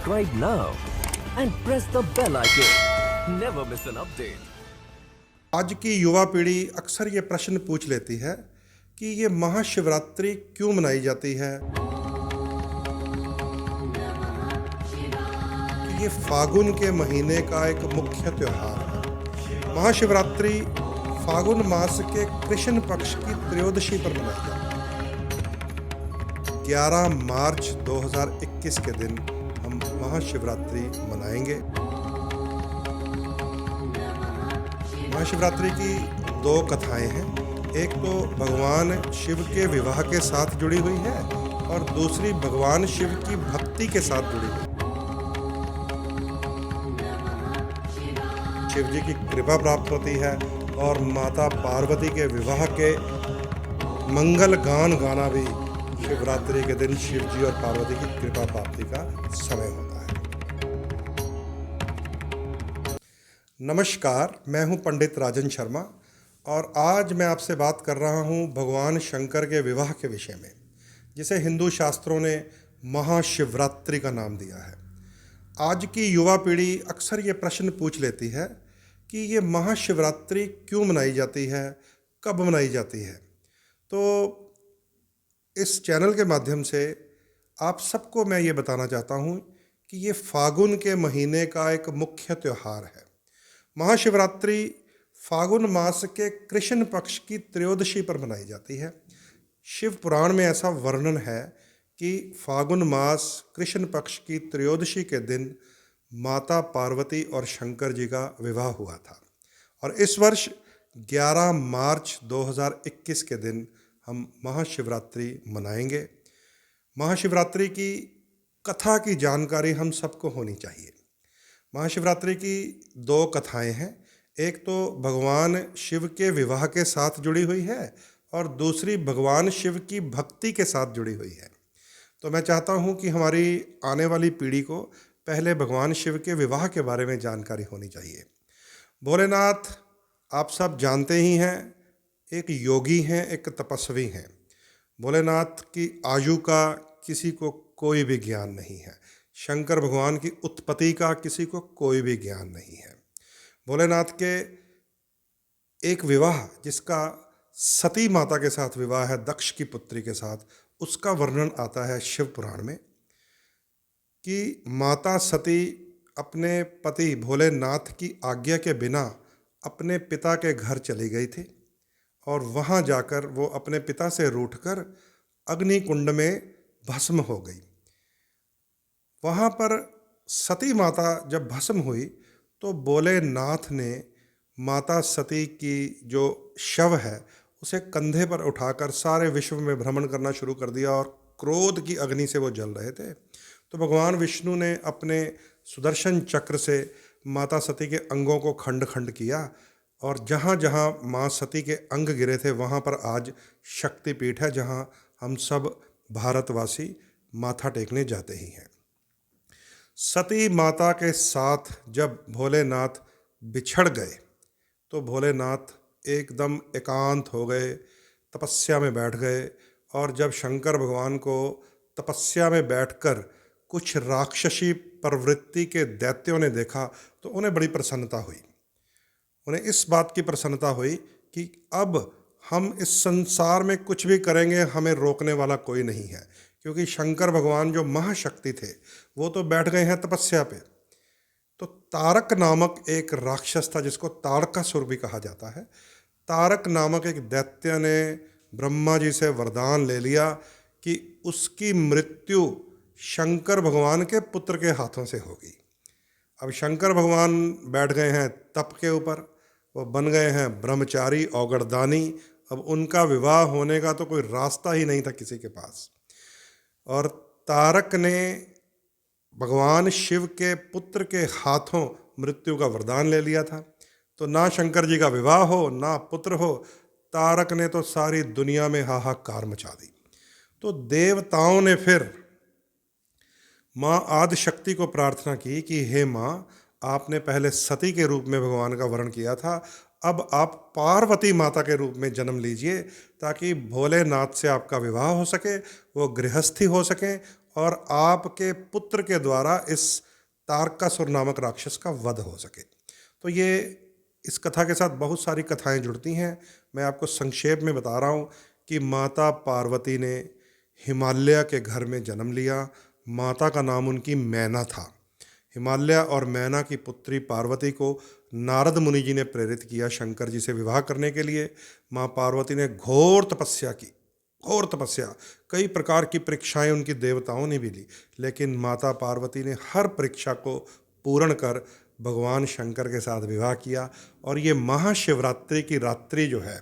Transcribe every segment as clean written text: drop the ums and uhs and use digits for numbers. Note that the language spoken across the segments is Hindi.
subscribe now and press the bell icon. Never miss an update. आज की युवा पीढ़ी अक्सर ये प्रश्न पूछ लेती है कि ये महाशिवरात्रि क्यों मनाई जाती है, कि ये फागुन के महीने का एक मुख्य त्योहार है। महाशिवरात्रि फागुन मास के कृष्ण पक्ष की त्रयोदशी पर मनाई जाती है। 11 मार्च 2021 के दिन हम महाशिवरात्रि मनाएंगे। महाशिवरात्रि की 2 कथाएं हैं। एक तो भगवान शिव के विवाह के साथ जुड़ी हुई है और दूसरी भगवान शिव की भक्ति के साथ जुड़ी हुई है। शिव जी की कृपा प्राप्त होती है और माता पार्वती के विवाह के मंगल गान गाना भी शिवरात्रि के दिन शिव जी और पार्वती की कृपा प्राप्ति का समय होता है। नमस्कार, मैं हूं पंडित राजन शर्मा और आज मैं आपसे बात कर रहा हूं भगवान शंकर के विवाह के विषय में, जिसे हिंदू शास्त्रों ने महाशिवरात्रि का नाम दिया है। आज की युवा पीढ़ी अक्सर ये प्रश्न पूछ लेती है कि ये महाशिवरात्रि क्यों मनाई जाती है, कब मनाई जाती है। तो इस चैनल के माध्यम से आप सबको मैं ये बताना चाहता हूँ कि ये फागुन के महीने का एक मुख्य त्यौहार है। महाशिवरात्रि फागुन मास के कृष्ण पक्ष की त्रयोदशी पर मनाई जाती है। शिव पुराण में ऐसा वर्णन है कि फागुन मास कृष्ण पक्ष की त्रयोदशी के दिन माता पार्वती और शंकर जी का विवाह हुआ था और इस वर्ष 11 मार्च 2021 के दिन हम महाशिवरात्रि मनाएंगे। महाशिवरात्रि की कथा की जानकारी हम सबको होनी चाहिए। महाशिवरात्रि की 2 कथाएं हैं। एक तो भगवान शिव के विवाह के साथ जुड़ी हुई है और दूसरी भगवान शिव की भक्ति के साथ जुड़ी हुई है। तो मैं चाहता हूं कि हमारी आने वाली पीढ़ी को पहले भगवान शिव के विवाह के बारे में जानकारी होनी चाहिए। भोलेनाथ आप सब जानते ही हैं, एक योगी हैं, एक तपस्वी हैं। भोलेनाथ की आयु का किसी को कोई भी ज्ञान नहीं है। शंकर भगवान की उत्पत्ति का किसी को कोई भी ज्ञान नहीं है। भोलेनाथ के एक विवाह, जिसका सती माता के साथ विवाह है, दक्ष की पुत्री के साथ, उसका वर्णन आता है शिव पुराण में कि माता सती अपने पति भोलेनाथ की आज्ञा के बिना अपने पिता के घर चली गई थी और वहाँ जाकर वो अपने पिता से रूठकर अग्नि कुंड में भस्म हो गई। वहाँ पर सती माता जब भस्म हुई तो भोलेनाथ ने माता सती की जो शव है उसे कंधे पर उठाकर सारे विश्व में भ्रमण करना शुरू कर दिया और क्रोध की अग्नि से वो जल रहे थे। तो भगवान विष्णु ने अपने सुदर्शन चक्र से माता सती के अंगों को खंड खंड किया और जहाँ जहाँ माँ सती के अंग गिरे थे वहाँ पर आज शक्तिपीठ है, जहाँ हम सब भारतवासी माथा टेकने जाते ही हैं। सती माता के साथ जब भोलेनाथ बिछड़ गए तो भोलेनाथ एकदम एकांत हो गए, तपस्या में बैठ गए और जब शंकर भगवान को तपस्या में बैठकर कुछ राक्षसी प्रवृत्ति के दैत्यों ने देखा तो उन्हें बड़ी प्रसन्नता हुई। उन्हें इस बात की प्रसन्नता हुई कि अब हम इस संसार में कुछ भी करेंगे, हमें रोकने वाला कोई नहीं है, क्योंकि शंकर भगवान जो महाशक्ति थे वो तो बैठ गए हैं तपस्या पे। तो तारक नामक एक राक्षस था, जिसको तारकासुर भी कहा जाता है। तारक नामक एक दैत्य ने ब्रह्मा जी से वरदान ले लिया कि उसकी मृत्यु शंकर भगवान के पुत्र के हाथों से होगी। अब शंकर भगवान बैठ गए हैं तप के ऊपर, वो बन गए हैं ब्रह्मचारी औगड़दानी। अब उनका विवाह होने का तो कोई रास्ता ही नहीं था किसी के पास। और तारक ने भगवान शिव के पुत्र के हाथों मृत्यु का वरदान ले लिया था। तो ना शंकर जी का विवाह हो, ना पुत्र हो, तारक ने तो सारी दुनिया में हाहाकार मचा दी। तो देवताओं ने फिर माँ आदिशक्ति को प्रार्थना की कि हे माँ, आपने पहले सती के रूप में भगवान का वर्ण किया था, अब आप पार्वती माता के रूप में जन्म लीजिए ताकि भोलेनाथ से आपका विवाह हो सके, वो गृहस्थी हो सके और आपके पुत्र के द्वारा इस तारकासुर नामक राक्षस का वध हो सके। तो ये इस कथा के साथ बहुत सारी कथाएं जुड़ती हैं। मैं आपको संक्षेप में बता रहा हूँ कि माता पार्वती ने हिमालय के घर में जन्म लिया। माता का नाम उनकी मैना था। हिमालय और मैना की पुत्री पार्वती को नारद मुनि जी ने प्रेरित किया शंकर जी से विवाह करने के लिए। माँ पार्वती ने घोर तपस्या की, घोर तपस्या। कई प्रकार की परीक्षाएं उनकी देवताओं ने भी ली, लेकिन माता पार्वती ने हर परीक्षा को पूर्ण कर भगवान शंकर के साथ विवाह किया। और ये महाशिवरात्रि की रात्रि जो है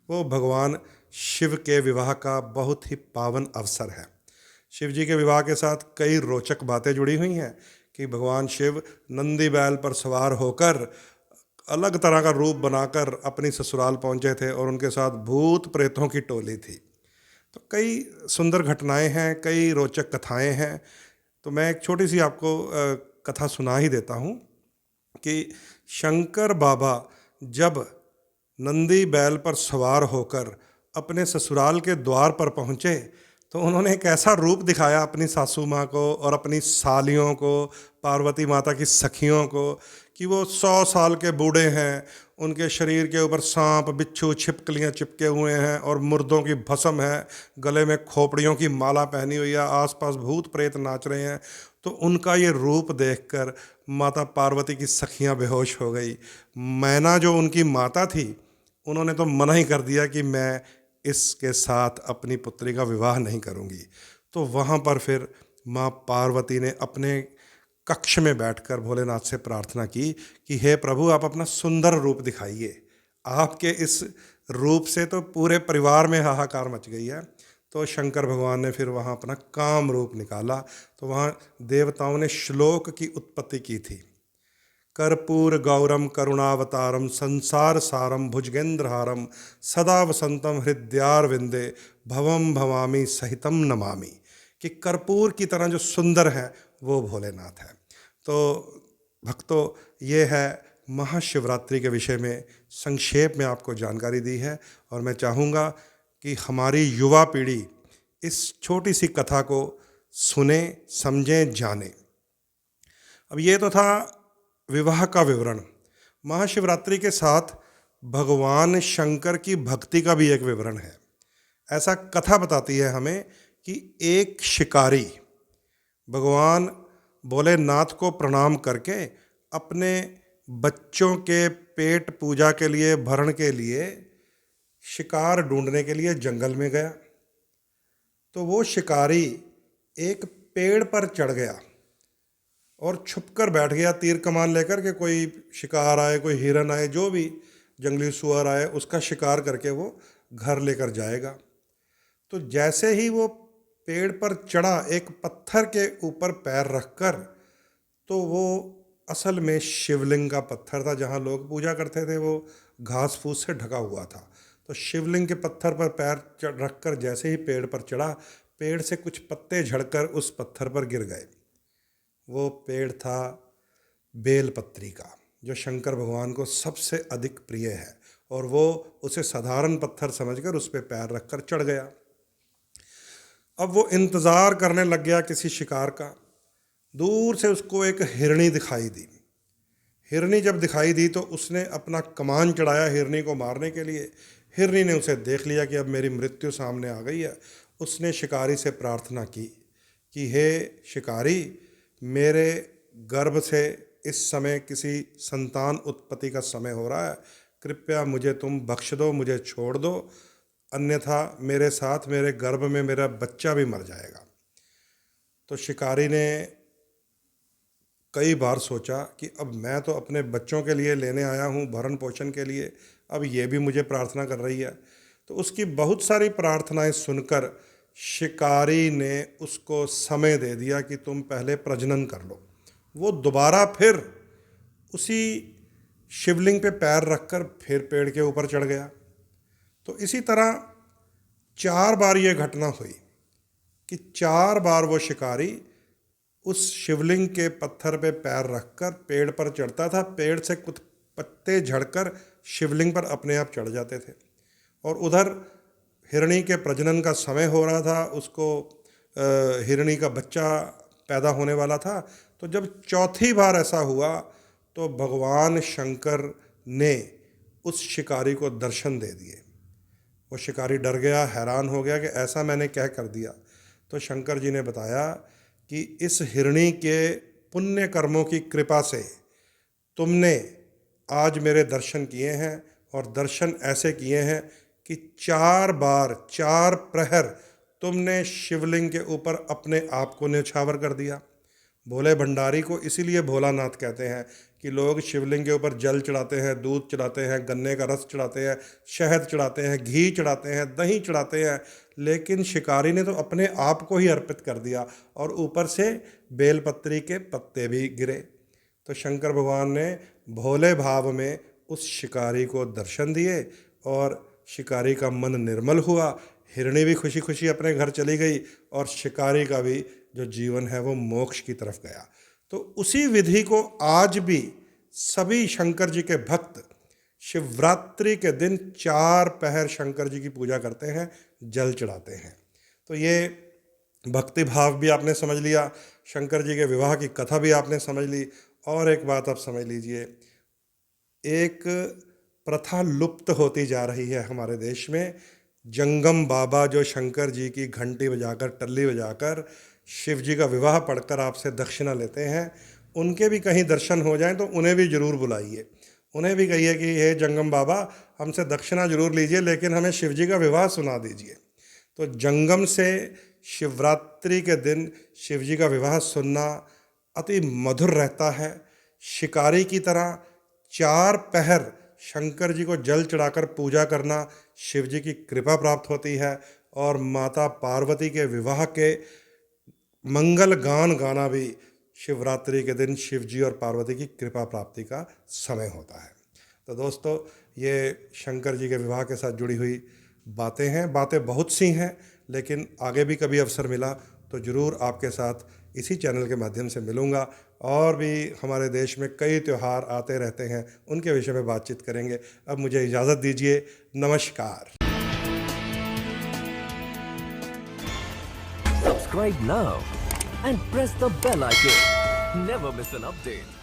वो भगवान शिव के विवाह का बहुत ही पावन अवसर है। शिव जी के विवाह के साथ कई रोचक बातें जुड़ी हुई हैं कि भगवान शिव नंदी बैल पर सवार होकर अलग तरह का रूप बनाकर अपनी ससुराल पहुंचे थे और उनके साथ भूत प्रेतों की टोली थी। तो कई सुंदर घटनाएं हैं, कई रोचक कथाएं हैं। तो मैं एक छोटी सी आपको कथा सुना ही देता हूँ कि शंकर बाबा जब नंदी बैल पर सवार होकर अपने ससुराल के द्वार पर पहुँचे तो उन्होंने एक ऐसा रूप दिखाया अपनी सासू माँ को और अपनी सालियों को, पार्वती माता की सखियों को, कि वो 100 साल के बूढ़े हैं, उनके शरीर के ऊपर सांप बिच्छू छिपकलियाँ चिपके हुए हैं और मुर्दों की भस्म है, गले में खोपड़ियों की माला पहनी हुई है, आसपास भूत प्रेत नाच रहे हैं। तो उनका ये रूप देखकर माता पार्वती की सखियाँ बेहोश हो गई। मैना जो उनकी माता थी, उन्होंने तो मना ही कर दिया कि मैं इसके साथ अपनी पुत्री का विवाह नहीं करूंगी। तो वहाँ पर फिर माँ पार्वती ने अपने कक्ष में बैठकर भोलेनाथ से प्रार्थना की कि हे प्रभु, आप अपना सुंदर रूप दिखाइए। आपके इस रूप से तो पूरे परिवार में हाहाकार मच गई है। तो शंकर भगवान ने फिर वहाँ अपना काम रूप निकाला। तो वहाँ देवताओं ने श्लोक की उत्पत्ति की थी। कर्पूर गौरम करुणावतारम संसार सारम भुजगेंद्रहारम सदा वसंतम हृदयारविंदे भवम भवामी सहितम नमामि। कि कर्पूर की तरह जो सुंदर है वो भोलेनाथ है। तो भक्तों, ये है महाशिवरात्रि के विषय में संक्षेप में आपको जानकारी दी है। और मैं चाहूँगा कि हमारी युवा पीढ़ी इस छोटी सी कथा को सुने, समझें, जाने। अब ये तो था विवाह का विवरण। महाशिवरात्रि के साथ भगवान शंकर की भक्ति का भी एक विवरण है। ऐसा कथा बताती है हमें कि एक शिकारी भगवान भोलेनाथ को प्रणाम करके अपने बच्चों के पेट पूजा के लिए, भरण के लिए शिकार ढूंढने के लिए जंगल में गया। तो वो शिकारी एक पेड़ पर चढ़ गया और छुपकर बैठ गया तीर कमान लेकर के कोई शिकार आए, कोई हिरन आए, जो भी जंगली सुअर आए, उसका शिकार करके वो घर लेकर जाएगा। तो जैसे ही वो पेड़ पर चढ़ा एक पत्थर के ऊपर पैर रखकर, तो वो असल में शिवलिंग का पत्थर था। जहाँ लोग पूजा करते थे वो घास फूस से ढका हुआ था। तो शिवलिंग के पत्थर पर पैर रखकर जैसे ही पेड़ पर चढ़ा, पेड़ से कुछ पत्ते झड़कर उस पत्थर पर गिर गए। वो पेड़ था बेलपत्री का, जो शंकर भगवान को सबसे अधिक प्रिय है, और वो उसे साधारण पत्थर समझकर उस पर पैर रखकर चढ़ गया। अब वो इंतज़ार करने लग गया किसी शिकार का। दूर से उसको एक हिरनी दिखाई दी। हिरनी जब दिखाई दी तो उसने अपना कमान चढ़ाया हिरनी को मारने के लिए। हिरनी ने उसे देख लिया कि अब मेरी मृत्यु सामने आ गई है। उसने शिकारी से प्रार्थना की कि हे शिकारी, मेरे गर्भ से इस समय किसी संतान उत्पत्ति का समय हो रहा है, कृपया मुझे तुम बख्श दो, मुझे छोड़ दो, अन्यथा मेरे साथ मेरे गर्भ में मेरा बच्चा भी मर जाएगा। तो शिकारी ने कई बार सोचा कि अब मैं तो अपने बच्चों के लिए लेने आया हूँ, भरण पोषण के लिए, अब ये भी मुझे प्रार्थना कर रही है। तो उसकी बहुत सारी प्रार्थनाएं सुनकर शिकारी ने उसको समय दे दिया कि तुम पहले प्रजनन कर लो। वो दोबारा फिर उसी शिवलिंग पे पैर रखकर फिर पेड़ के ऊपर चढ़ गया। तो इसी तरह 4 बार ये घटना हुई कि 4 बार वो शिकारी उस शिवलिंग के पत्थर पे पैर रखकर पेड़ पर चढ़ता था। पेड़ से कुछ पत्ते झड़कर शिवलिंग पर अपने आप चढ़ जाते थे। और उधर हिरणी के प्रजनन का समय हो रहा था, उसको हिरणी का बच्चा पैदा होने वाला था। तो जब चौथी बार ऐसा हुआ तो भगवान शंकर ने उस शिकारी को दर्शन दे दिए। वो शिकारी डर गया, हैरान हो गया कि ऐसा मैंने क्या कर दिया। तो शंकर जी ने बताया कि इस हिरणी के पुण्य कर्मों की कृपा से तुमने आज मेरे दर्शन किए हैं, और दर्शन ऐसे किए हैं कि 4 बार 4 प्रहर तुमने शिवलिंग के ऊपर अपने आप को न्यौछावर कर दिया। भोले भंडारी को इसीलिए भोलानाथ कहते हैं कि लोग शिवलिंग के ऊपर जल चढ़ाते हैं, दूध चढ़ाते हैं, गन्ने का रस चढ़ाते हैं, शहद चढ़ाते हैं, घी चढ़ाते हैं, दही चढ़ाते हैं, लेकिन शिकारी ने तो अपने आप को ही अर्पित कर दिया और ऊपर से बेलपत्री के पत्ते भी गिरे। तो शंकर भगवान ने भोले भाव में उस शिकारी को दर्शन दिए और शिकारी का मन निर्मल हुआ। हिरणी भी खुशी खुशी अपने घर चली गई और शिकारी का भी जो जीवन है वो मोक्ष की तरफ गया। तो उसी विधि को आज भी सभी शंकर जी के भक्त शिवरात्रि के दिन 4 पहर शंकर जी की पूजा करते हैं, जल चढ़ाते हैं। तो ये भक्ति भाव भी आपने समझ लिया, शंकर जी के विवाह की कथा भी आपने समझ ली। और एक बात आप समझ लीजिए, एक प्रथा लुप्त होती जा रही है हमारे देश में। जंगम बाबा जो शंकर जी की घंटी बजाकर, टल्ली बजाकर शिव जी का विवाह पढ़कर आपसे दक्षिणा लेते हैं, उनके भी कहीं दर्शन हो जाएं तो उन्हें भी ज़रूर बुलाइए। उन्हें भी कहिए कि हे जंगम बाबा, हमसे दक्षिणा जरूर लीजिए, लेकिन हमें शिव जी का विवाह सुना दीजिए। तो जंगम से शिवरात्रि के दिन शिव जी का विवाह सुनना अति मधुर रहता है। शिकारी की तरह 4 पहर शंकर जी को जल चढ़ाकर पूजा करना शिव जी की कृपा प्राप्त होती है, और माता पार्वती के विवाह के मंगल गान गाना भी शिवरात्रि के दिन शिव जी और पार्वती की कृपा प्राप्ति का समय होता है। तो दोस्तों, ये शंकर जी के विवाह के साथ जुड़ी हुई बातें हैं। बातें बहुत सी हैं, लेकिन आगे भी कभी अवसर मिला तो ज़रूर आपके साथ इसी चैनल के माध्यम से मिलूँगा। और भी हमारे देश में कई त्यौहार आते रहते हैं, उनके विषय में बातचीत करेंगे। अब मुझे इजाज़त दीजिए, नमस्कार। Subscribe now and press the bell icon. Never miss an update.